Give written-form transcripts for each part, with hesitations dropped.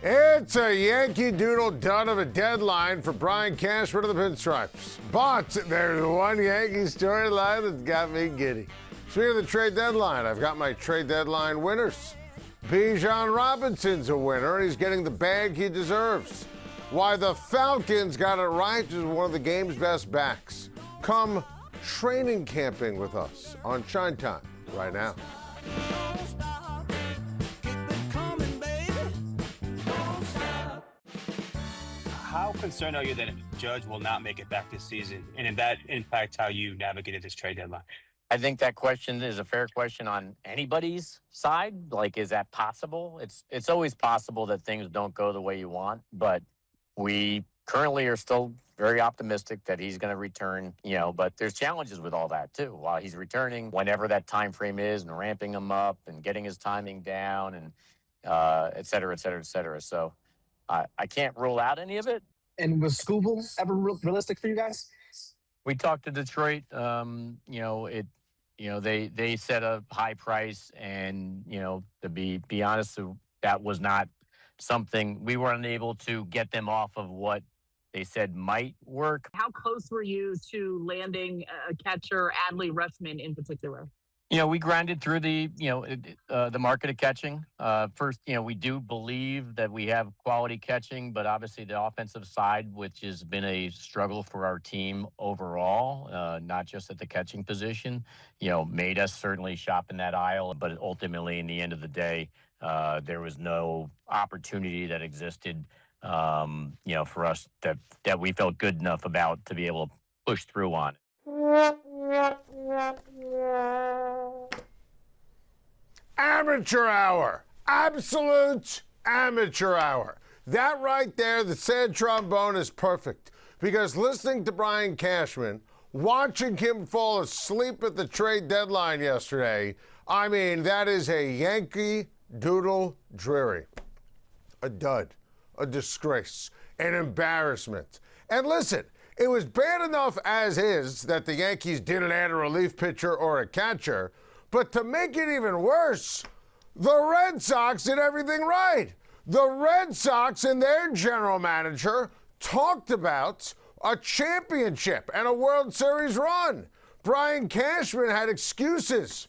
It's a Yankee Doodle done of a deadline for Brian Cashman of the Pinstripes. But there's one Yankee storyline that's got me giddy. Speaking of the trade deadline, I've got my trade deadline winners. Bijan Robinson's a winner, and he's getting the bag he deserves. Why the Falcons got it right is one of the game's best backs. Come training camping with us on Schein Time right now. How concerned are you that Judge will not make it back this season, and if that impacts how you navigated this trade deadline? I think that question is a fair question on anybody's side. Like, is that possible? It's always possible that things don't go the way you want, but we currently are still very optimistic that he's going to return, but there's challenges with all that too. While he's returning, whenever that time frame is, and ramping him up and getting his timing down and et cetera, et cetera, et cetera. So I can't rule out any of it. And was Skubal ever realistic for you guys? We talked to Detroit. They set a high price, and to be honest, that was not something we were unable to get them off of what they said might work. How close were you to landing a catcher, Adley Rutschman in particular? We grinded through the market of catching. First, we do believe that we have quality catching, but obviously the offensive side, which has been a struggle for our team overall, not just at the catching position, made us certainly shop in that aisle. But ultimately, in the end of the day, there was no opportunity that existed, for us that we felt good enough about to be able to push through on it. Amateur hour. Absolute amateur hour. That right there, the sad trombone, is perfect. Because listening to Brian Cashman, watching him fall asleep at the trade deadline yesterday, I mean, that is a Yankee Doodle dreary. A dud. A disgrace. An embarrassment. And listen, it was bad enough as is that the Yankees didn't add a relief pitcher or a catcher, but to make it even worse, the Red Sox did everything right. The Red Sox and their general manager talked about a championship and a World Series run. Brian Cashman had excuses.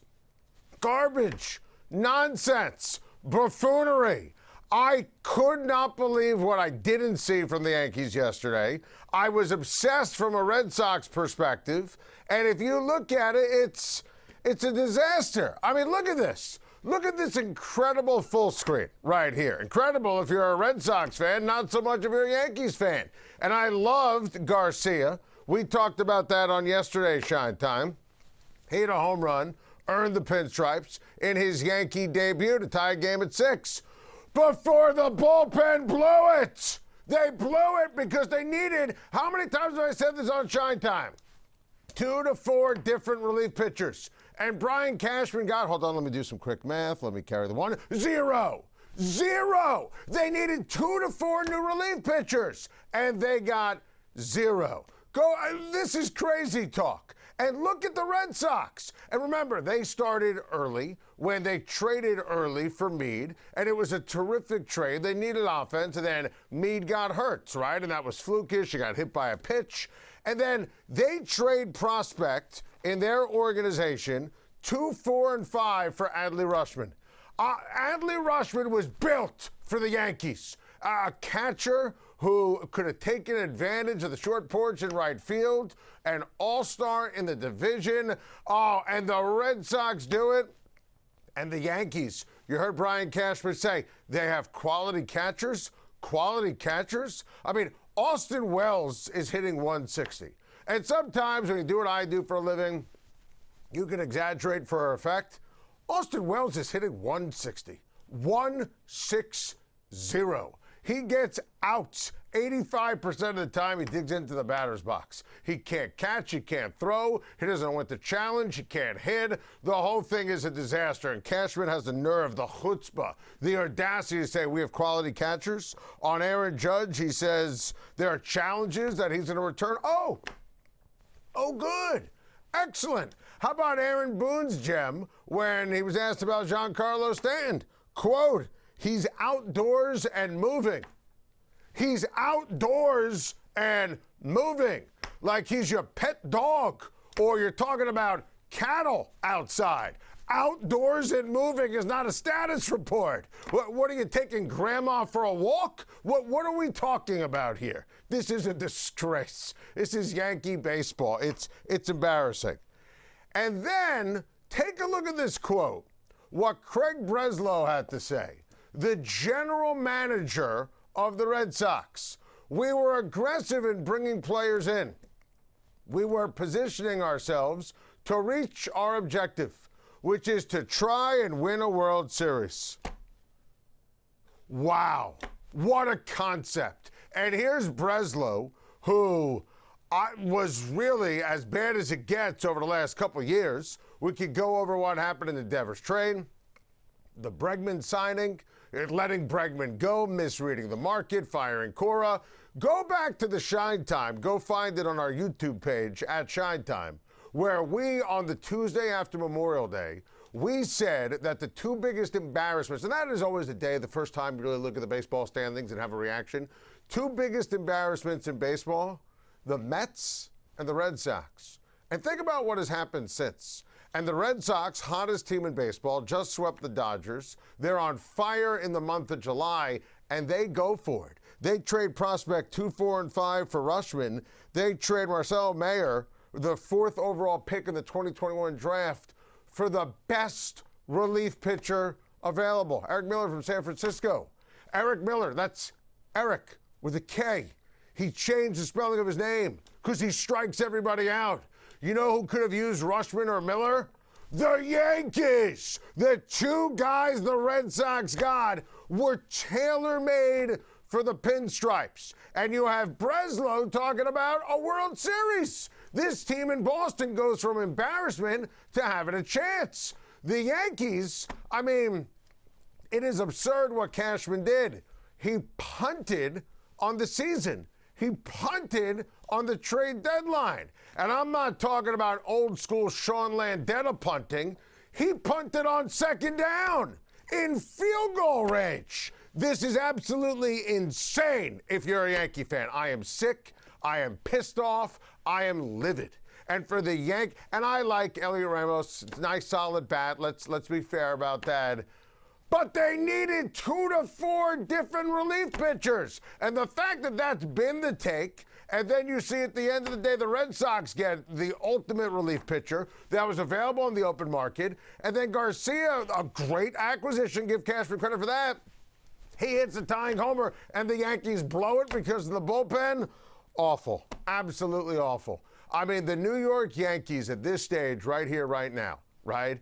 Garbage. Nonsense. Buffoonery. I could not believe what I didn't see from the Yankees yesterday. I was obsessed from a Red Sox perspective, and if you look at it, it's a disaster. I mean, look at this. Look at this incredible full screen right here. Incredible if you're a Red Sox fan, not so much if you're a Yankees fan. And I loved Garcia. We talked about that on yesterday's Schein Time. He hit a home run, earned the pinstripes in his Yankee debut to tie a game at 6. Before the bullpen blew it. They blew it because they needed, how many times have I said this on Schein Time? 2 to 4 different relief pitchers. And Brian Cashman got, hold on, let me do some quick math. Let me carry the one. 0. They needed 2 to 4 new relief pitchers, and they got 0. This is crazy talk. And look at the Red Sox. And remember, they started early when they traded early for Meade, and it was a terrific trade. They needed offense, and then Meade got hurt, right? And that was flukish. He got hit by a pitch. And then they trade prospect in their organization 2, 4, and 5 for Adley Rutschman. Adley Rutschman was built for the Yankees. A catcher who could have taken advantage of the short porch in right field, an all-star in the division. Oh, and the Red Sox do it. And the Yankees, you heard Brian Cashman say, they have quality catchers. Quality catchers? I mean, Austin Wells is hitting 160. And sometimes when you do what I do for a living, you can exaggerate for effect. Austin Wells is hitting 160. 160. He gets outs 85% of the time. He digs into the batter's box. He can't catch. He can't throw. He doesn't know what to challenge. He can't hit. The whole thing is a disaster. And Cashman has the nerve, the chutzpah, the audacity to say we have quality catchers. On Aaron Judge, he says there are challenges that he's going to return. Oh, good. Excellent. How about Aaron Boone's gem when he was asked about Giancarlo Stanton? Quote, He's outdoors and moving. He's outdoors and moving. Like he's your pet dog, or you're talking about cattle outside. Outdoors and moving is not a status report. What are you taking grandma for a walk? What are we talking about here? This is a disgrace. This is Yankee baseball. It's embarrassing. And then take a look at this quote. What Craig Breslow had to say, the general manager of the Red Sox. We were aggressive in bringing players in. We were positioning ourselves to reach our objective, which is to try and win a World Series. Wow, what a concept. And here's Breslow, who was really as bad as it gets over the last couple of years. We could go over what happened in the Devers trade, the Bregman signing, letting Bregman go, misreading the market, firing Cora. Go back to the Schein Time. Go find it on our YouTube page at Schein Time, where we, on the Tuesday after Memorial Day, we said that the two biggest embarrassments, and that is always the day, the first time you really look at the baseball standings and have a reaction, two biggest embarrassments in baseball, the Mets and the Red Sox. And think about what has happened since. And the Red Sox, hottest team in baseball, just swept the Dodgers. They're on fire in the month of July, and they go for it. They trade prospect 2, 4, and 5 for Rushman. They trade Marcel Mayer, the 4th overall pick in the 2021 draft, for the best relief pitcher available, Eric Miller from San Francisco. Eric Miller, that's Eric with a K. He changed the spelling of his name because he strikes everybody out. You know who could have used Rushman or Miller? The Yankees. The two guys the Red Sox got were tailor-made for the pinstripes. And you have Breslow talking about a World Series. This team in Boston goes from embarrassment to having a chance. The Yankees, I mean, it is absurd what Cashman did. He punted on the season. He punted on the trade deadline. And I'm not talking about old school Sean Landeta punting. He punted on second down in field goal range. This is absolutely insane if you're a Yankee fan. I am sick. I am pissed off. I am livid. And for the and I like Elliot Ramos, nice solid bat. Let's be fair about that. But they needed 2 to 4 different relief pitchers. And the fact that that's been the take, and then you see at the end of the day the Red Sox get the ultimate relief pitcher that was available on the open market, and then Garcia, a great acquisition, give Cashman credit for that. He hits a tying homer, and the Yankees blow it because of the bullpen. Awful. Absolutely awful. I mean, the New York Yankees at this stage, right here, right now, right?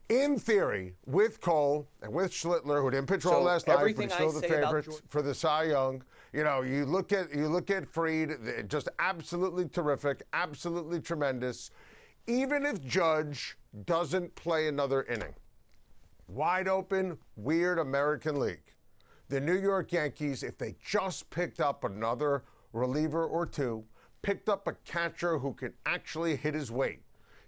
In theory, with Cole and with Schlittler, who didn't pitch well last night, but he's still the favorites for the Cy Young. You know, you look at Fried, just absolutely terrific, absolutely tremendous. Even if Judge doesn't play another inning, wide open, weird American League. The New York Yankees, if they just picked up another reliever or two, picked up a catcher who can actually hit his weight,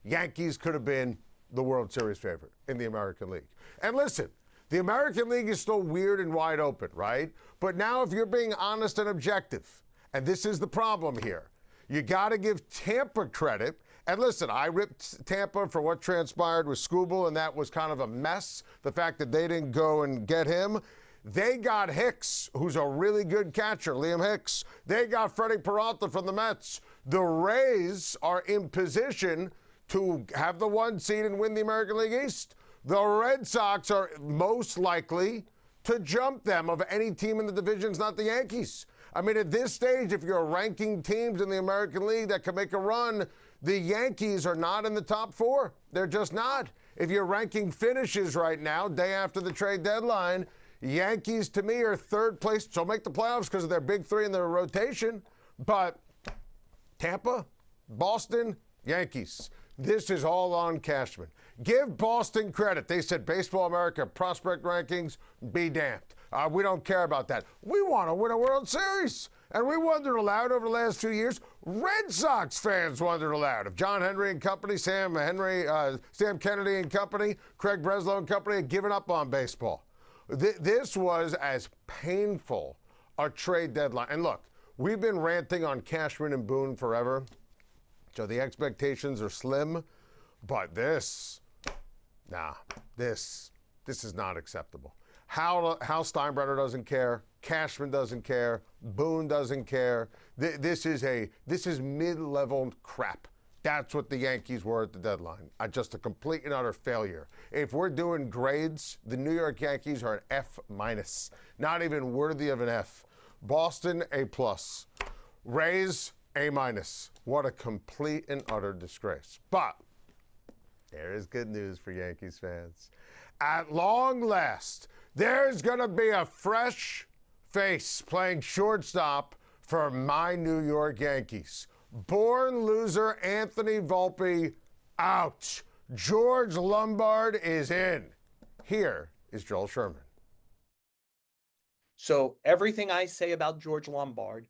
Yankees could have been the World Series favorite in the American League. And listen, the American League is still weird and wide open, right? But now if you're being honest and objective, and this is the problem here, you got to give Tampa credit. And listen, I ripped Tampa for what transpired with Skubal, and that was kind of a mess, the fact that they didn't go and get him. They got Hicks, who's a really good catcher, Liam Hicks. They got Freddie Peralta from the Mets. The Rays are in position to have the 1 seed and win the American League East. The Red Sox are most likely to jump them of any team in the divisions, not the Yankees. I mean, at this stage, if you're ranking teams in the American League that can make a run, the Yankees are not in the top 4. They're just not. If you're ranking finishes right now, day after the trade deadline, Yankees, to me, are 3rd place. So make the playoffs because of their big 3 in their rotation. But Tampa, Boston, Yankees. This is all on Cashman. Give Boston credit. They said Baseball America prospect rankings, be damned. We don't care about that. We want to win a World Series. And we wondered aloud over the last few years. Red Sox fans wondered aloud if John Henry and company, Sam Kennedy and company, Craig Breslow and company had given up on baseball. This was as painful a trade deadline. And look, we've been ranting on Cashman and Boone forever, so the expectations are slim. But this is not acceptable. Hal Steinbrenner doesn't care. Cashman doesn't care. Boone doesn't care. This is mid-level crap. That's what the Yankees were at the deadline. Just a complete and utter failure. If we're doing grades, the New York Yankees are an F-, not even worthy of an F. Boston, A+. Rays, A-. What a complete and utter disgrace. But there is good news for Yankees fans. At long last, there's going to be a fresh face playing shortstop for my New York Yankees. Born loser Anthony Volpe out. George Lombard is in. Here is Joel Sherman. So everything I say about George Lombard,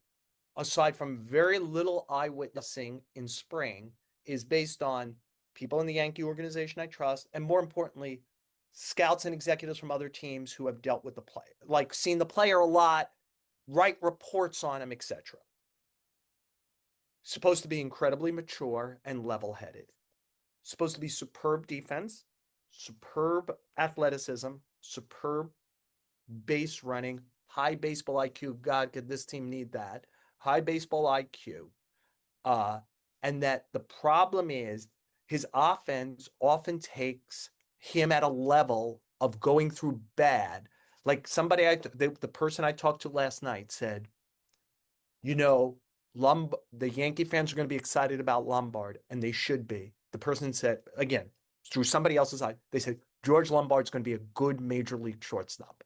aside from very little eyewitnessing in spring, is based on people in the Yankee organization I trust, and more importantly, scouts and executives from other teams who have dealt with the player, like seen the player a lot, write reports on him, etc. Supposed to be incredibly mature and level-headed. Supposed to be superb defense, superb athleticism, superb base running, high baseball IQ. God, could this team need that? High baseball IQ. And that the problem is his offense often takes him at a level of going through bad. Like somebody, the person I talked to last night said, you know, the Yankee fans are going to be excited about Lombard, and they should be. The person said, again, through somebody else's eye, they said, George Lombard's going to be a good major league shortstop.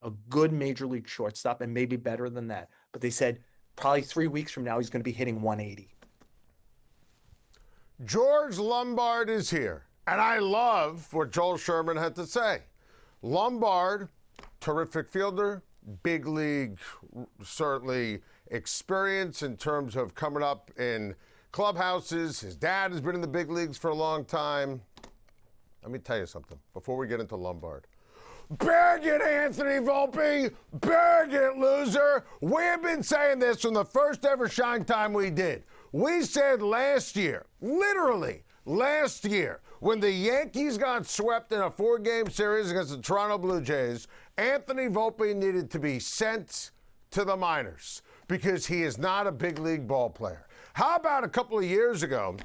A good major league shortstop, and maybe better than that. But they said, probably 3 weeks from now, he's going to be hitting 180. George Lombard is here, and I love what Joel Sherman had to say. Lombard, terrific fielder, big league, certainly experience in terms of coming up in clubhouses. His dad has been in the big leagues for a long time. Let me tell you something before we get into Lombard. Bag it, Anthony Volpe! Bag it, loser! We've been saying this from the first ever Schein time we did. We said last year, literally last year, when the Yankees got swept in a 4-game series against the Toronto Blue Jays, Anthony Volpe needed to be sent to the minors because he is not a big league ball player. How about a couple of years ago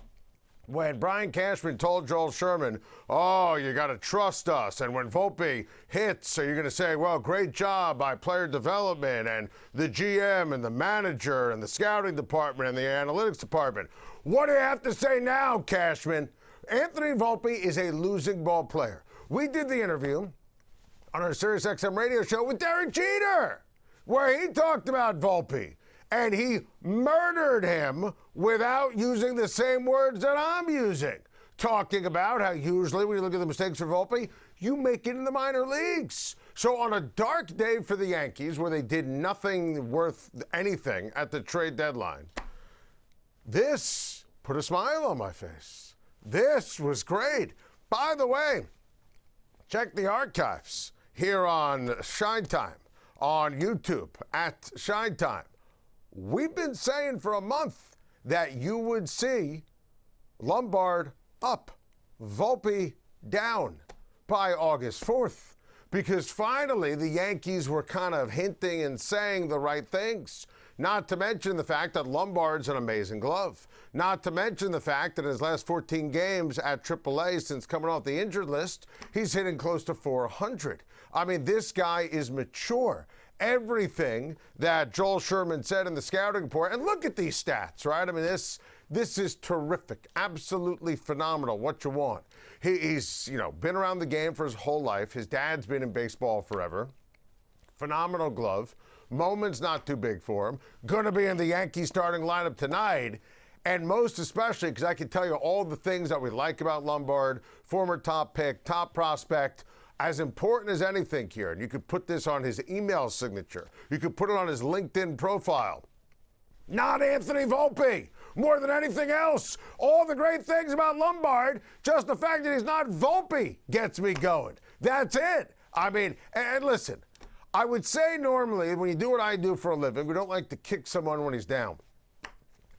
when Brian Cashman told Joel Sherman, oh, you got to trust us, and when Volpe hits, so you're going to say, well, great job by player development and the GM and the manager and the scouting department and the analytics department. What do you have to say now, Cashman? Anthony Volpe is a losing ball player. We did the interview on our SiriusXM radio show with Derek Jeter, where he talked about Volpe, and he murdered him without using the same words that I'm using, talking about how usually when you look at the mistakes for Volpe, you make it in the minor leagues. So on a dark day for the Yankees, where they did nothing worth anything at the trade deadline, this put a smile on my face. This was great. By the way, check the archives here on Schein Time, on YouTube at Schein Time. We've been saying for a month that you would see Lombard up, Volpe down by August 4th, because finally the Yankees were kind of hinting and saying the right things. Not to mention the fact that Lombard's an amazing glove. Not to mention the fact that in his last 14 games at AAA since coming off the injured list, he's hitting close to 400. I mean, this guy is mature. Everything that Joel Sherman said in the scouting report, and look at these stats, right? I mean, this is terrific, absolutely phenomenal, what you want. He's, been around the game for his whole life. His dad's been in baseball forever. Phenomenal glove. Moment's not too big for him. Going to be in the Yankees starting lineup tonight. And most especially because I can tell you all the things that we like about Lombard, former top pick, top prospect, as important as anything here. And you could put this on his email signature. You could put it on his LinkedIn profile. Not Anthony Volpe. More than anything else, all the great things about Lombard, just the fact that he's not Volpe gets me going. That's it. I mean, and listen, I would say normally when you do what I do for a living, we don't like to kick someone when he's down.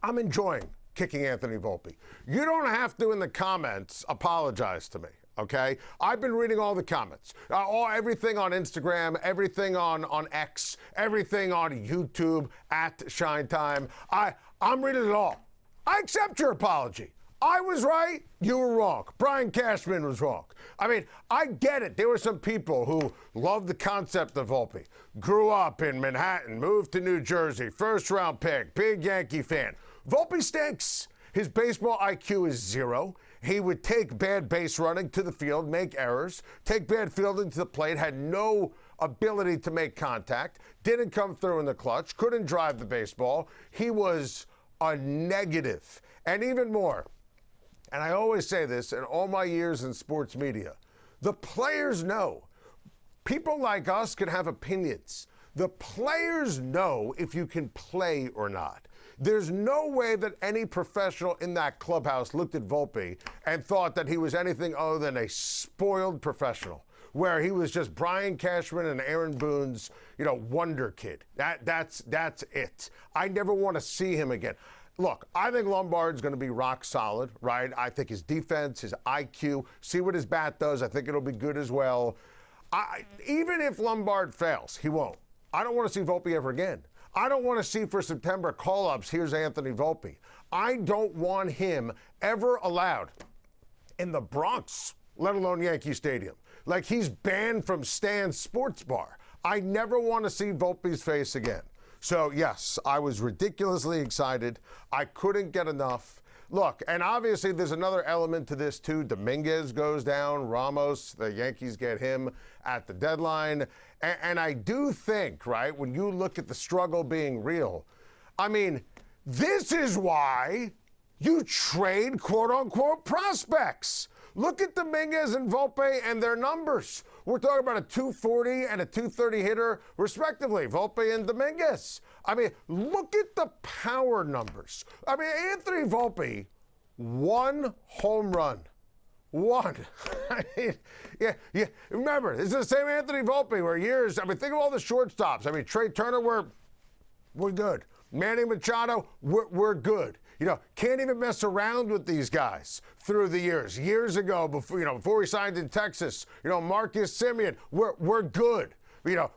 I'm enjoying kicking Anthony Volpe. You don't have to, in the comments, apologize to me, okay? I've been reading all the comments, everything on Instagram, everything on X, everything on YouTube, at Schein Time. I'm reading it all. I accept your apology. I was right, you were wrong. Brian Cashman was wrong. I mean, I get it. There were some people who loved the concept of Volpe. Grew up in Manhattan, moved to New Jersey, first-round pick, big Yankee fan. Volpe stinks. His baseball IQ is 0. He would take bad base running to the field, make errors, take bad fielding to the plate, had no ability to make contact, didn't come through in the clutch, couldn't drive the baseball. He was a negative. And even more, and I always say this in all my years in sports media, the players know. People like us can have opinions. The players know if you can play or not. There's no way that any professional in that clubhouse looked at Volpe and thought that he was anything other than a spoiled professional, where he was just Brian Cashman and Aaron Boone's, wonder kid. That's it. I never want to see him again. Look, I think Lombard's going to be rock solid, right? I think his defense, his IQ, see what his bat does. I think it'll be good as well. Even if Lombard fails, he won't. I don't want to see Volpe ever again. I don't want to see for September call-ups, here's Anthony Volpe. I don't want him ever allowed in the Bronx, let alone Yankee Stadium. Like he's banned from Stan's Sports Bar. I never want to see Volpe's face again. So, yes, I was ridiculously excited. I couldn't get enough. Look, and obviously there's another element to this, too. Dominguez goes down. Ramos, the Yankees get him at the deadline. And I do think, right, when you look at the struggle being real, I mean, this is why you trade quote-unquote prospects. Look at Dominguez and Volpe and their numbers. We're talking about a 240 and a 230 hitter, respectively, Volpe and Dominguez. I mean, look at the power numbers. I mean, Anthony Volpe, 1 home run. 1. I mean, yeah. Remember, this is the same Anthony Volpe where years, think of all the shortstops. Trey Turner, we're good. Manny Machado, we're good. Can't even mess around with these guys through the years. Years ago, before he signed in Texas, Marcus Semien, we're good.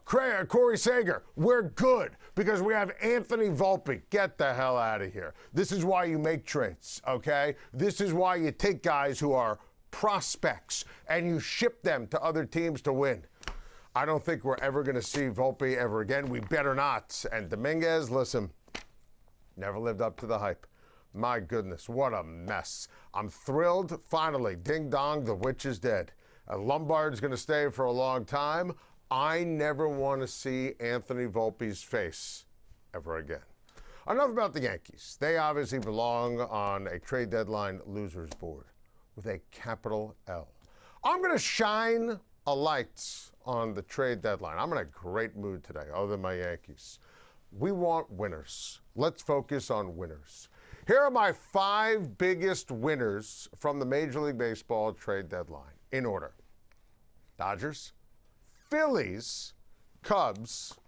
Corey Seager, we're good because we have Anthony Volpe. Get the hell out of here. This is why you make trades, okay? This is why you take guys who are prospects and you ship them to other teams to win. I don't think we're ever going to see Volpe ever again. We better not. And Dominguez, listen, never lived up to the hype. My goodness, what a mess. I'm thrilled. Finally, ding dong, the witch is dead. Lombard's going to stay for a long time. I never want to see Anthony Volpe's face ever again. Enough about the Yankees. They obviously belong on a trade deadline losers board with a capital L. I'm going to shine a light on the trade deadline. I'm in a great mood today, other than my Yankees. We want winners. Let's focus on winners. Here are my 5 biggest winners from the Major League Baseball trade deadline, in order. Dodgers, Phillies, Cubs,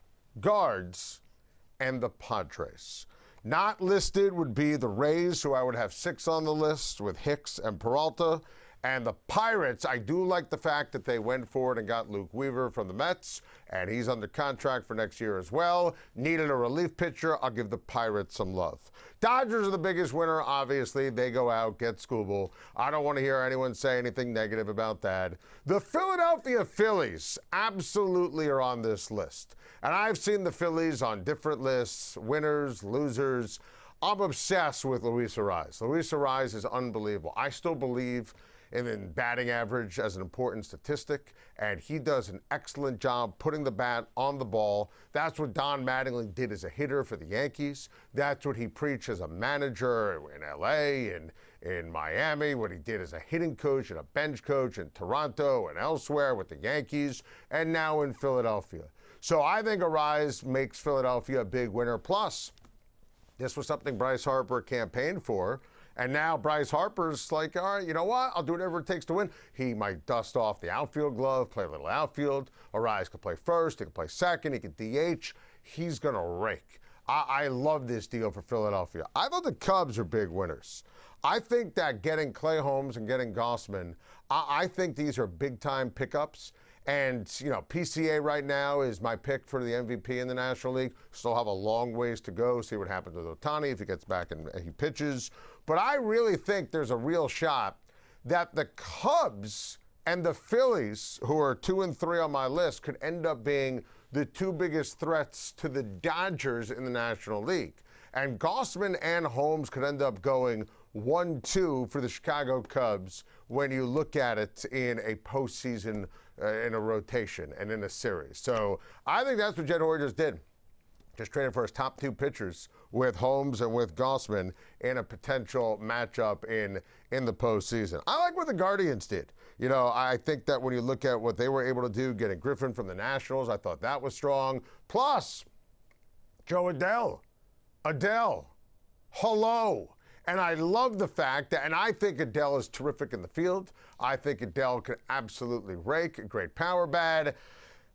Guards, and the Padres. Not listed would be the Rays, who I would have 6 on the list with Hicks and Peralta. And the Pirates, I do like the fact that they went forward and got Luke Weaver from the Mets, and he's under contract for next year as well. Needed a relief pitcher. I'll give the Pirates some love. Dodgers are the biggest winner, obviously. They go out, get Skubal. I don't want to hear anyone say anything negative about that. The Philadelphia Phillies absolutely are on this list. And I've seen the Phillies on different lists, winners, losers. I'm obsessed with Luis Arraez. Luis Arraez is unbelievable. I still believe in batting average as an important statistic, and he does an excellent job putting the bat on the ball. That's what Don Mattingly did as a hitter for the Yankees. That's what he preached as a manager in LA and in Miami, what he did as a hitting coach and a bench coach in Toronto and elsewhere with the Yankees, and now in Philadelphia. So I think Arraez makes Philadelphia a big winner. Plus, this was something Bryce Harper campaigned for, And now Bryce Harper's like, all right, you know what? I'll do whatever it takes to win. He might dust off the outfield glove, play a little outfield. Arias could play first. He could play second. He could DH. He's going to rake. I love this deal for Philadelphia. I thought the Cubs are big winners. I think that getting Clay Holmes and getting Gossman, I think these are big-time pickups. And, you know, PCA right now is my pick for the MVP in the National League. Still have a long ways to go, see what happens with Ohtani if he gets back and he pitches. But I really think there's a real shot that the Cubs and the Phillies, who are 2 and 3 on my list, could end up being the 2 biggest threats to the Dodgers in the National League. And Gossman and Holmes could end up going 1-2 for the Chicago Cubs when you look at it in a postseason, in a rotation and in a series. So I think that's what Jed Hoyer just did. Just traded for his top 2 pitchers with Holmes and with Gossman in a potential matchup in the postseason. I like what the Guardians did. You know, I think that when you look at what they were able to do, getting Griffin from the Nationals, I thought that was strong. Plus, Joe Adele. Hello. And I love the fact that, and I think Adele is terrific in the field. I think Adele can absolutely rake, a great power bat.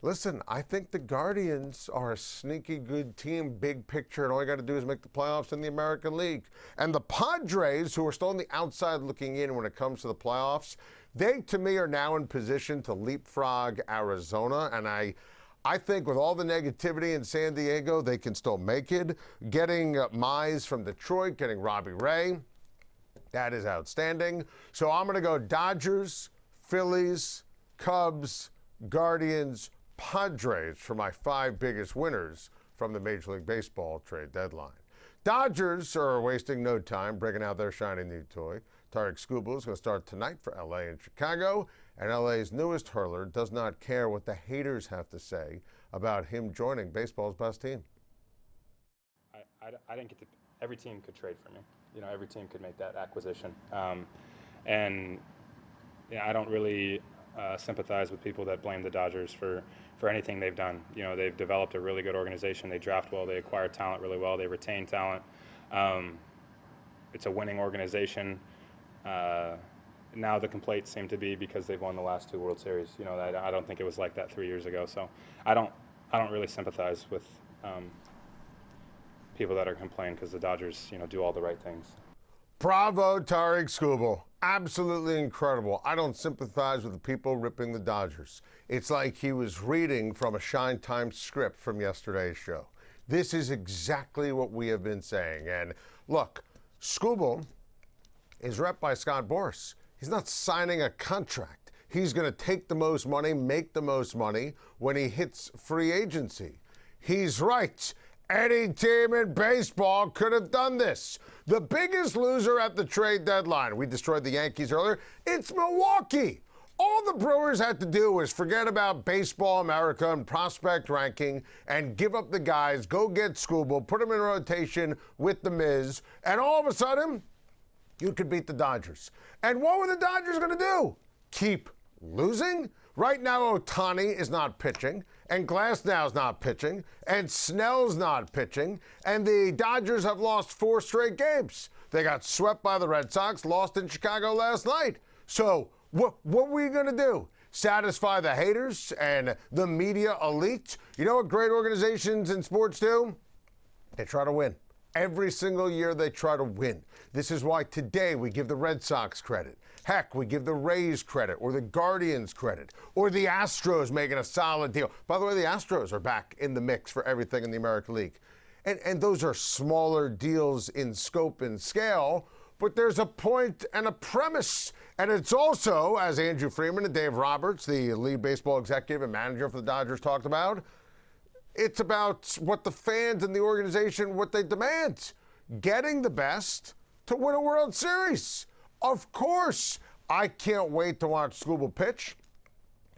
Listen, I think the Guardians are a sneaky good team, big picture, and all you got to do is make the playoffs in the American League. And the Padres, who are still on the outside looking in when it comes to the playoffs, they, to me, are now in position to leapfrog Arizona. And I think with all the negativity in San Diego, they can still make it. Getting Mize from Detroit, getting Robbie Ray, that is outstanding. So I'm going to go Dodgers, Phillies, Cubs, Guardians, Padres for my 5 biggest winners from the Major League Baseball trade deadline. Dodgers are wasting no time breaking out their shiny new toy. Tarik Skubal is going to start tonight for LA and Chicago, and LA's newest hurler does not care what the haters have to say about him joining baseball's best team. I didn't get to. Every team could trade for me. You know, every team could make that acquisition, and you know, I don't really sympathize with people that blame the Dodgers for anything they've done. You know, they've developed a really good organization. They draft well. They acquire talent really well. They retain talent. It's a winning organization. Now the complaints seem to be because they've won the last 2 World Series. You know, I don't think it was like that 3 years ago. So I don't really sympathize with people that are complaining because the Dodgers, you know, do all the right things. Bravo, Tarik Skubal. Absolutely incredible. I don't sympathize with the people ripping the Dodgers. It's like he was reading from a Schein Times script from yesterday's show. This is exactly what we have been saying. And look, Skubal is rep by Scott Boras. He's not signing a contract. He's going to take the most money, make the most money when he hits free agency. He's right. Any team in baseball could have done this. The biggest loser at the trade deadline, we destroyed the Yankees earlier, it's Milwaukee. All the Brewers had to do was forget about Baseball America and prospect ranking and give up the guys, go get Skubal, put him in rotation with the Miz, and all of a sudden, you could beat the Dodgers. And what were the Dodgers going to do? Keep losing? Right now, Ohtani is not pitching, and Glasnow's not pitching, and Snell's not pitching, and the Dodgers have lost 4 straight games. They got swept by the Red Sox, lost in Chicago last night. So what were we going to do? Satisfy the haters and the media elite? You know what great organizations in sports do? They try to win. Every single year they try to win. This is why today we give the Red Sox credit. Heck, we give the Rays credit, or the Guardians credit, or the Astros making a solid deal. By the way, the Astros are back in the mix for everything in the American League. And those are smaller deals in scope and scale, but there's a point and a premise. And it's also, as Andrew Freeman and Dave Roberts, the lead baseball executive and manager for the Dodgers, talked about, it's about what the fans and the organization, what they demand. Getting the best to win a World Series. Of course, I can't wait to watch Skubal pitch.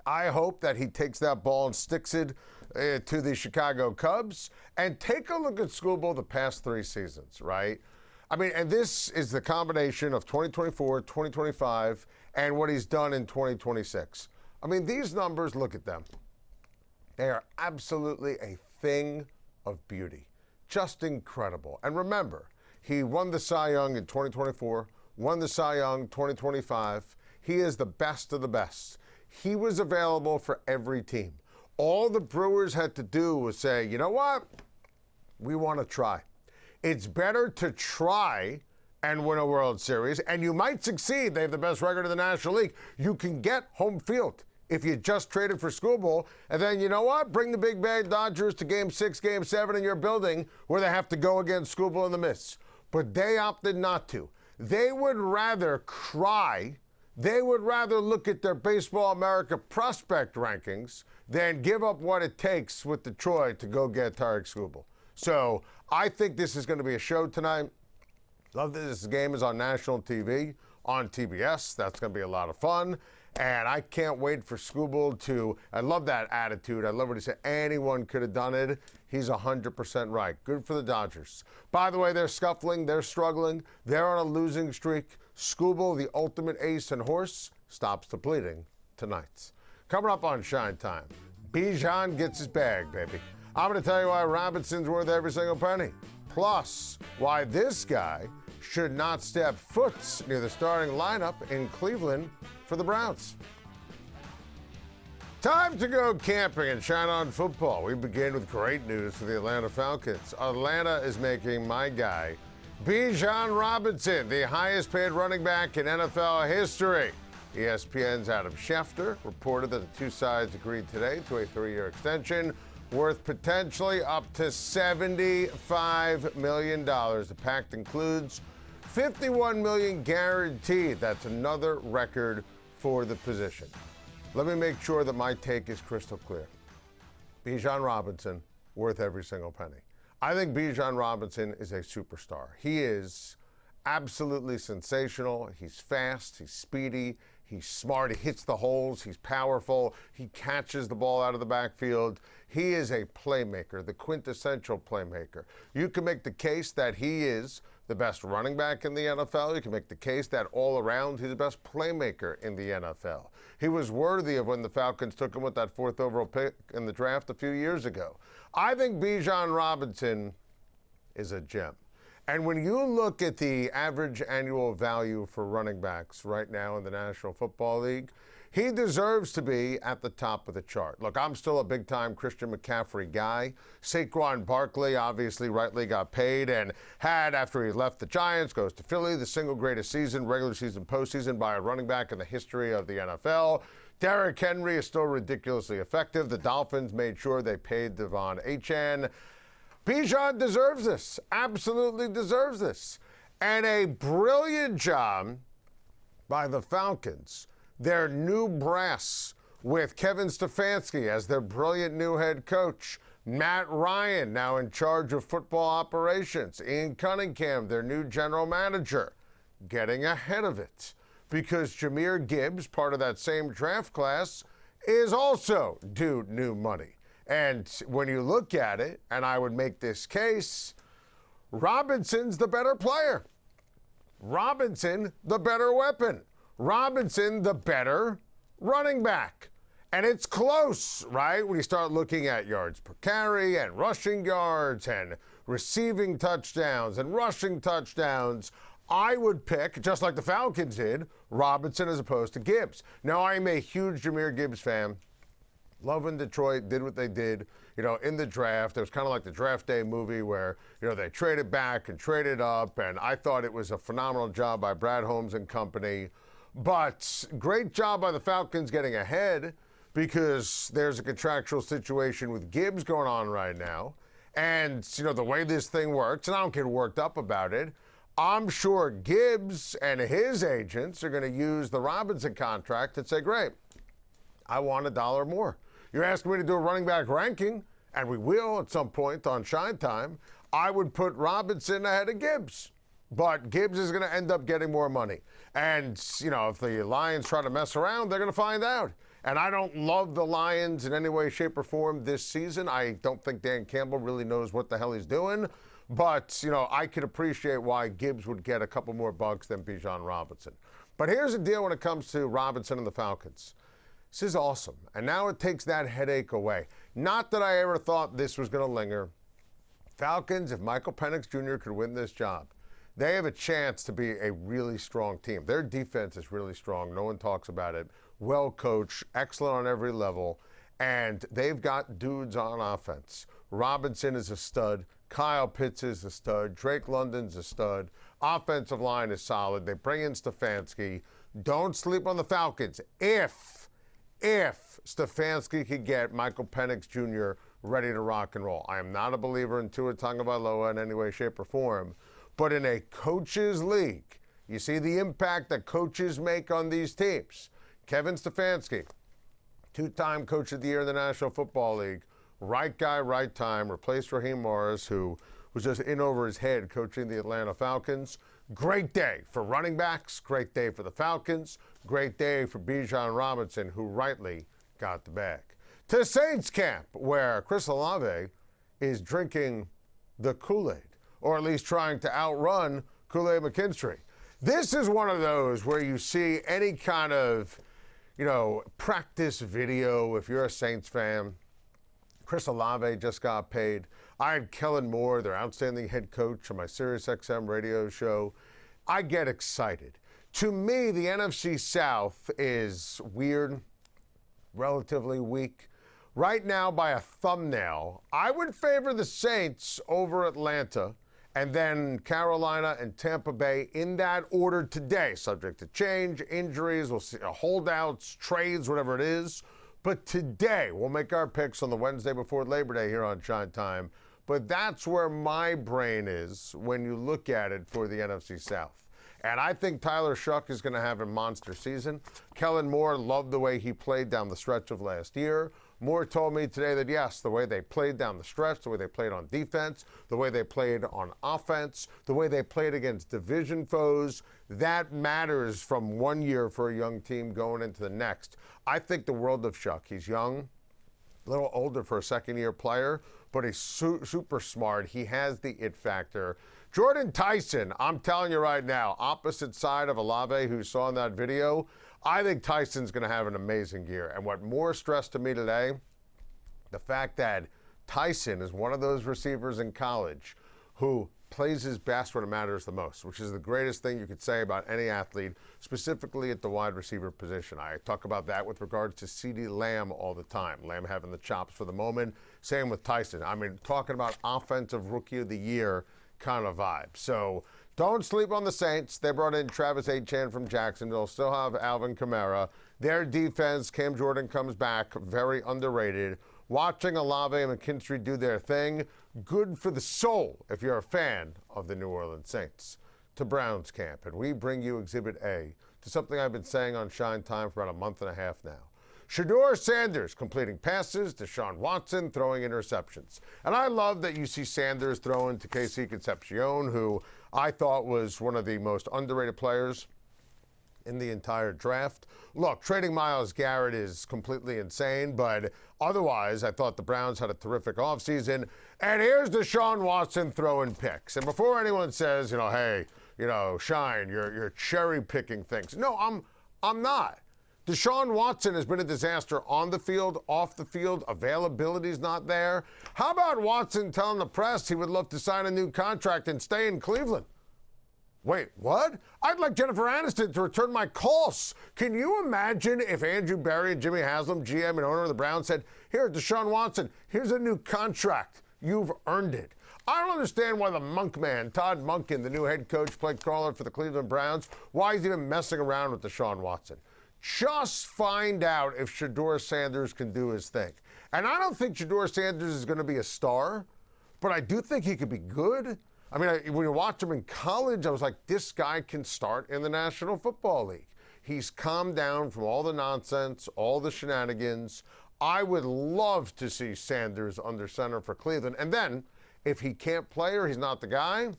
I hope that he takes that ball and sticks it to the Chicago Cubs. And take a look at Skubal the past 3 seasons, right? I mean, and this is the combination of 2024, 2025, and what he's done in 2026. I mean, these numbers, look at them. They are absolutely a thing of beauty. Just incredible. And remember, He won the Cy Young in 2024, won the Cy Young 2025. He is the best of the best. He was available for every team. All the Brewers had to do was say, you know what? We want to try. It's better to try and win a World Series, and you might succeed. They have the best record in the National League. You can get home field if you just traded for Skubal, and then, you know what? Bring the big bad Dodgers to Game 6, Game 7 in your building where they have to go against Skubal in the Mets. But they opted not to. They would rather cry. They would rather look at their Baseball America prospect rankings than give up what it takes with Detroit to go get Tarik Skubal. So I think this is going to be a show tonight. Love that this game is on national TV, on TBS. That's going to be a lot of fun. And I can't wait for Skubal to, I love that attitude. I love what he said. Anyone could have done it. He's 100% right. Good for the Dodgers. By the way, they're scuffling. They're struggling. They're on a losing streak. Skubal, the ultimate ace and horse, stops the bleeding tonight. Coming up on Schein Time, Bijan gets his bag, baby. I'm going to tell you why Robinson's worth every single penny. Plus, why this guy should not step foot near the starting lineup in Cleveland for the Browns. Time to go camping and shine on football. We begin with great news for the Atlanta Falcons. Atlanta is making my guy, Bijan Robinson, the highest paid running back in NFL history. ESPN's Adam Schefter reported that the two sides agreed today to a 3-year extension worth potentially up to $75 million. The pact includes $51 million guaranteed. That's another record for the position. Let me make sure that my take is crystal clear. Bijan Robinson, worth every single penny. I think Bijan Robinson is a superstar. He is absolutely sensational. He's fast, he's speedy, he's smart, he hits the holes, he's powerful, he catches the ball out of the backfield. He is a playmaker, the quintessential playmaker. You can make the case that he is the best running back in the NFL. You can make the case that all around he's the best playmaker in the NFL. He was worthy of when the Falcons took him with that 4th overall pick in the draft a few years ago. I think Bijan Robinson is a gem. And when you look at the average annual value for running backs right now in the National Football League, he deserves to be at the top of the chart. Look, I'm still a big-time Christian McCaffrey guy. Saquon Barkley obviously rightly got paid and had, after he left the Giants, goes to Philly, the single greatest season, regular season, postseason by a running back in the history of the NFL. Derrick Henry is still ridiculously effective. The Dolphins made sure they paid Devon Achane. Bijan deserves this, absolutely deserves this. And a brilliant job by the Falcons, their new brass, with Kevin Stefanski as their brilliant new head coach, Matt Ryan now in charge of football operations, Ian Cunningham, their new general manager, getting ahead of it because Jahmyr Gibbs, part of that same draft class, is also due new money. And when you look at it, and I would make this case, Robinson's the better player. Robinson, the better weapon. Robinson, the better running back. And it's close, right? When you start looking at yards per carry and rushing yards and receiving touchdowns and rushing touchdowns, I would pick, just like the Falcons did, Robinson as opposed to Gibbs. Now, I'm a huge Jahmyr Gibbs fan. Love when Detroit did what they did, in the draft. It was kind of like the Draft Day movie where, they traded back and traded up, and I thought it was a phenomenal job by Brad Holmes and company. But great job by the Falcons getting ahead because there's a contractual situation with Gibbs going on right now. And, the way this thing works, and I don't get worked up about it, I'm sure Gibbs and his agents are going to use the Robinson contract and say, great, I want $1 more. You're asking me to do a running back ranking, and we will at some point on Schein Time. I would put Robinson ahead of Gibbs. But Gibbs is going to end up getting more money. And, if the Lions try to mess around, they're going to find out. And I don't love the Lions in any way, shape, or form this season. I don't think Dan Campbell really knows what the hell he's doing. But, I could appreciate why Gibbs would get a couple more bucks than Bijan Robinson. But here's the deal when it comes to Robinson and the Falcons. This is awesome. And now it takes that headache away. Not that I ever thought this was going to linger. Falcons, if Michael Penix Jr. could win this job, they have a chance to be a really strong team. Their defense is really strong. No one talks about it. Well coached, excellent on every level, and they've got dudes on offense. Robinson is a stud. Kyle Pitts is a stud. Drake London's a stud. Offensive line is solid. They bring in Stefanski. Don't sleep on the Falcons. If Stefanski could get Michael Penix Jr. ready to rock and roll. I am not a believer in Tua Tagovailoa in any way, shape, or form. But in a coaches league, you see the impact that coaches make on these teams. Kevin Stefanski, two-time Coach of the Year in the National Football League, right guy, right time, replaced Raheem Morris, who was just in over his head coaching the Atlanta Falcons. Great day for running backs, great day for the Falcons, great day for Bijan Robinson, who rightly got the bag. To Saints camp, where Chris Olave is drinking the Kool-Aid, or at least trying to outrun Kool-Aid McKinstry. This is one of those where you see any kind of, practice video if you're a Saints fan. Chris Olave just got paid. I had Kellen Moore, their outstanding head coach, on my SiriusXM radio show. I get excited. To me, the NFC South is weird, relatively weak. Right now, by a thumbnail, I would favor the Saints over Atlanta, and then Carolina and Tampa Bay in that order today, subject to change, injuries, we'll see holdouts, trades, whatever it is. But today, we'll make our picks on the Wednesday before Labor Day here on Shine Time. But that's where my brain is when you look at it for the NFC South. And I think Tyler Shuck is going to have a monster season. Kellen Moore loved the way he played down the stretch of last year. Moore told me today that, yes, the way they played down the stretch, the way they played on defense, the way they played on offense, the way they played against division foes, that matters from one year for a young team going into the next. I think the world of Shuck. He's young, a little older for a second-year player, but he's super smart. He has the it factor. Jordan Tyson, I'm telling you right now, opposite side of Olave, who saw in that video, I think Tyson's going to have an amazing year. And what more stressed to me today, the fact that Tyson is one of those receivers in college who plays his best when it matters the most, which is the greatest thing you could say about any athlete, specifically at the wide receiver position. I talk about that with regards to CeeDee Lamb all the time. Lamb having the chops for the moment. Same with Tyson. I mean, talking about offensive rookie of the year kind of vibe. So don't sleep on the Saints. They brought in Travis Etienne from Jacksonville. Still have Alvin Kamara. Their defense, Cam Jordan comes back, very underrated. Watching Olave and McKinstry do their thing, good for the soul if you're a fan of the New Orleans Saints. To Browns camp, and we bring you Exhibit A to something I've been saying on Shine Time for about a month and a half now. Shedeur Sanders completing passes, Deshaun Watson throwing interceptions. And I love that you see Sanders throwing to KC Concepcion, who I thought was one of the most underrated players in the entire draft. Look, trading Myles Garrett is completely insane, but otherwise, I thought the Browns had a terrific offseason. And here's Deshaun Watson throwing picks. And before anyone says, hey, Schein, you're cherry picking things. No, I'm not. Deshaun Watson has been a disaster on the field, off the field. Availability's not there. How about Watson telling the press he would love to sign a new contract and stay in Cleveland? Wait, what? I'd like Jennifer Aniston to return my calls. Can you imagine if Andrew Berry and Jimmy Haslam, GM and owner of the Browns, said, here, Deshaun Watson, here's a new contract. You've earned it. I don't understand why the Monk man, Todd Monken, the new head coach, play caller for the Cleveland Browns, why he's even messing around with Deshaun Watson. Just find out if Shedeur Sanders can do his thing. And I don't think Shedeur Sanders is going to be a star, but I do think he could be good. I mean, when you watch him in college, I was like, this guy can start in the National Football League. He's calmed down from all the nonsense, all the shenanigans. I would love to see Sanders under center for Cleveland. And then, if he can't play or he's not the guy,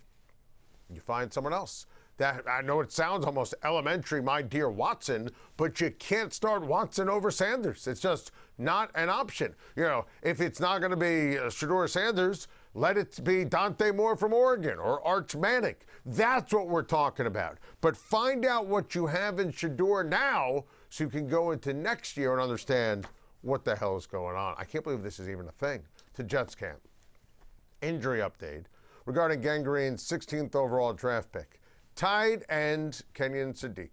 you find someone else. That, I know it sounds almost elementary, my dear Watson, but you can't start Watson over Sanders. It's just not an option. If it's not going to be Shedeur Sanders, let it be Dante Moore from Oregon or Arch Manning. That's what we're talking about. But find out what you have in Shedeur now so you can go into next year and understand what the hell is going on. I can't believe this is even a thing. To Jets camp. Injury update. regarding Gangrene's 16th overall draft pick, tight end Kenyon Sadiq.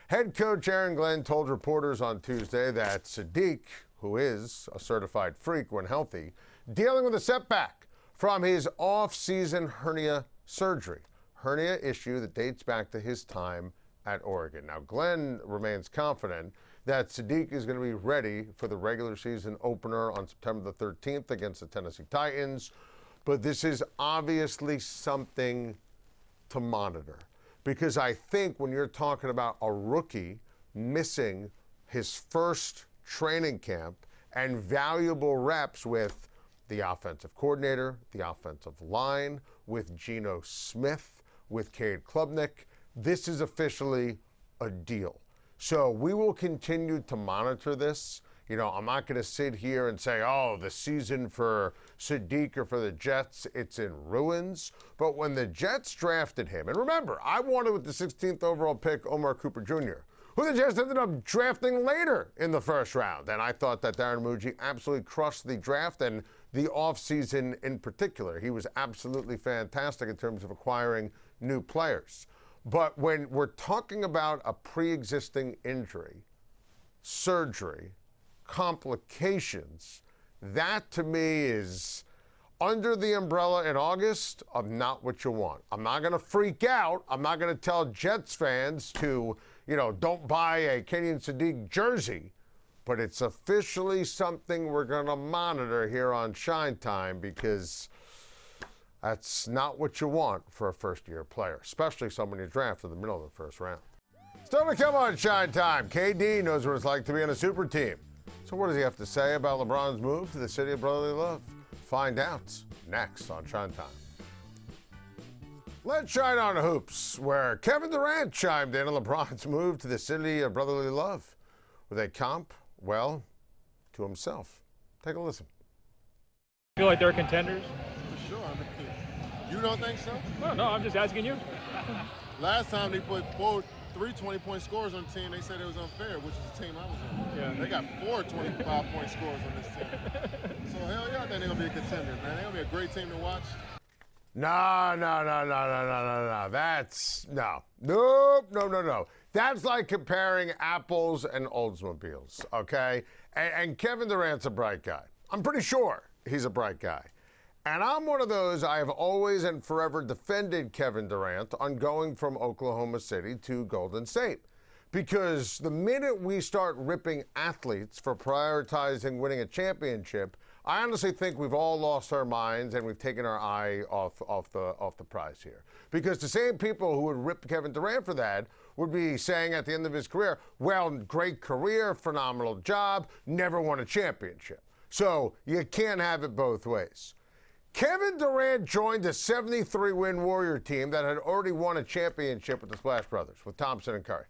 Head coach Aaron Glenn told reporters on Tuesday that Sadiq, who is a certified freak when healthy, dealing with a setback from his off-season hernia surgery. Hernia issue that dates back to his time at Oregon. Now, Glenn remains confident that Sadiq is going to be ready for the regular season opener on September the 13th against the Tennessee Titans, but this is obviously something to monitor, because I think when you're talking about a rookie missing his first training camp and valuable reps with the offensive coordinator, the offensive line, with Geno Smith, with Cade Klubnik, this is officially a deal. So we will continue to monitor this. You know, I'm not going to sit here and say, oh, the season for Sadiq or for the Jets, it's in ruins. But when the Jets drafted him, and remember, I wanted with the 16th overall pick Omar Cooper Jr., who the Jets ended up drafting later in the first round. And I thought that Darren Muji absolutely crushed the draft and the offseason in particular. He was absolutely fantastic in terms of acquiring new players. But when we're talking about a pre-existing injury, surgery, complications, that to me is under the umbrella in August of not what you want. I'm not going to freak out. I'm not going to tell Jets fans to, don't buy a Kenyon Sadiq jersey, but it's officially something we're going to monitor here on Schein Time, because that's not what you want for a first-year player, especially someone you draft in the middle of the first round. Still to come on Schein Time, KD knows what it's like to be on a super team. So what does he have to say about LeBron's move to the city of brotherly love? Find out next on Schein Time. Let's shine on hoops, where Kevin Durant chimed in on LeBron's move to the city of brotherly love with a comp, well, to himself. Take a listen. Feel like they're contenders? For sure. I mean, you don't think so? No, I'm just asking you. Last time they put three 20-point scorers on the team, they said it was unfair, which is the team I was on. Yeah. They got 4 25-point scorers on this team. So hell yeah, I think they're gonna be a contender, man. They're gonna be a great team to watch. No. That's no. That's like comparing apples and Oldsmobiles, okay? And Kevin Durant's a bright guy. I'm pretty sure he's a bright guy. And I'm one of those, I have always and forever defended Kevin Durant on going from Oklahoma City to Golden State. Because the minute we start ripping athletes for prioritizing winning a championship, I honestly think we've all lost our minds and we've taken our eye off the prize here. Because the same people who would rip Kevin Durant for that would be saying at the end of his career, well, great career, phenomenal job, never won a championship. So you can't have it both ways. Kevin Durant joined a 73-win Warrior team that had already won a championship with the Splash Brothers, with Thompson and Curry.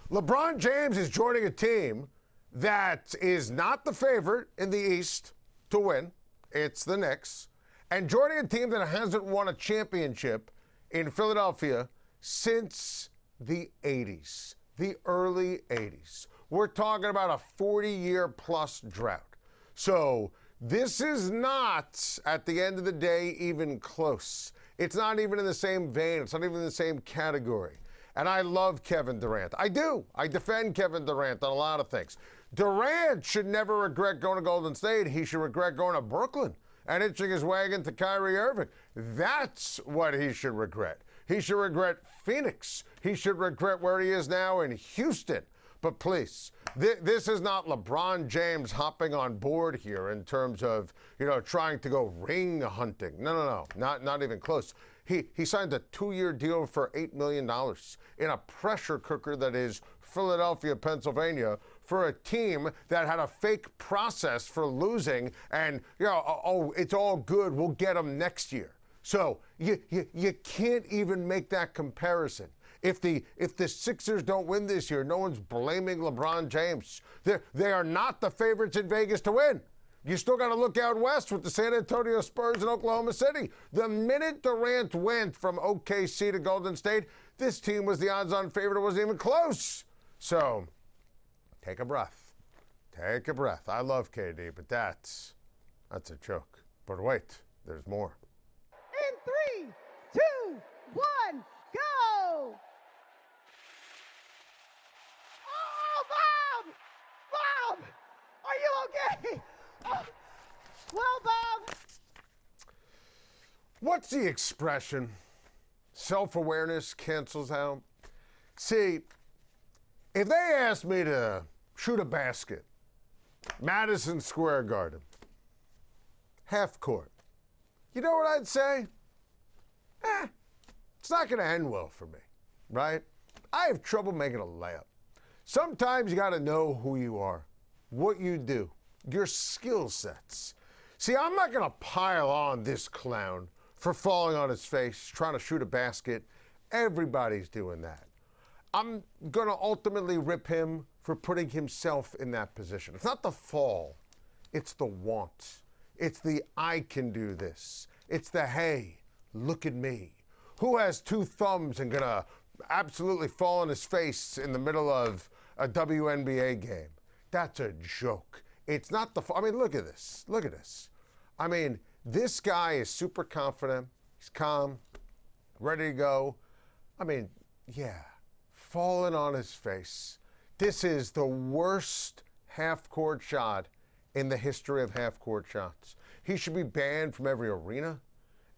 LeBron James is joining a team that is not the favorite in the East to win. It's the Knicks. And joining a team that hasn't won a championship in Philadelphia since the 80s, the early 80s. We're talking about a 40-year-plus drought. So this is not, at the end of the day, even close. It's not even in the same vein. It's not even in the same category. And I love Kevin Durant. I do. I defend Kevin Durant on a lot of things. Durant should never regret going to Golden State. He should regret going to Brooklyn and hitching his wagon to Kyrie Irving. That's what he should regret. He should regret Phoenix. He should regret where he is now in Houston. But please, this is not LeBron James hopping on board here in terms of, trying to go ring hunting. No, not even close. He signed a 2-year deal for $8 million in a pressure cooker that is Philadelphia, Pennsylvania, for a team that had a fake process for losing and, it's all good, we'll get them next year. So you can't even make that comparison. If the Sixers don't win this year, no one's blaming LeBron James. They are not the favorites in Vegas to win. You still got to look out west with the San Antonio Spurs and Oklahoma City. The minute Durant went from OKC to Golden State, this team was the odds-on favorite. It wasn't even close. So take a breath. Take a breath. I love KD, but that's a joke. But wait, there's more. Well, Bob. What's the expression? Self-awareness cancels out. See, if they asked me to shoot a basket, Madison Square Garden, half court, you know what I'd say? It's not going to end well for me, right? I have trouble making a layup. Sometimes you got to know who you are, what you do, your skill sets. See, I'm not going to pile on this clown for falling on his face, trying to shoot a basket. Everybody's doing that. I'm going to ultimately rip him for putting himself in that position. It's not the fall. It's the want. It's the I can do this. It's the hey, look at me. Who has two thumbs and going to absolutely fall on his face in the middle of a WNBA game? That's a joke. It's not the, I mean, look at this. Look at this. I mean, this guy is super confident. He's calm, ready to go. I mean, yeah, falling on his face. This is the worst half-court shot in the history of half-court shots. He should be banned from every arena,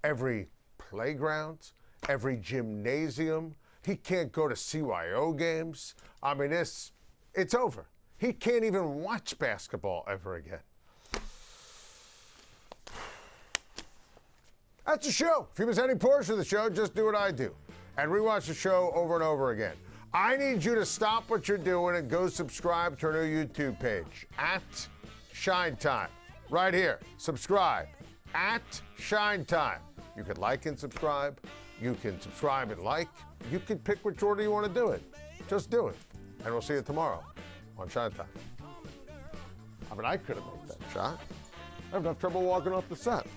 every playground, every gymnasium. He can't go to CYO games. I mean, it's over. He can't even watch basketball ever again. That's the show. If you miss any portion of the show, just do what I do and rewatch the show over and over again. I need you to stop what you're doing and go subscribe to our new YouTube page at Schein Time. Right here. Subscribe at Schein Time. You can like and subscribe. You can subscribe and like. You can pick which order you want to do it. Just do it. And we'll see you tomorrow on Schein Time. I mean, I could have made that shot. I have enough trouble walking off the set.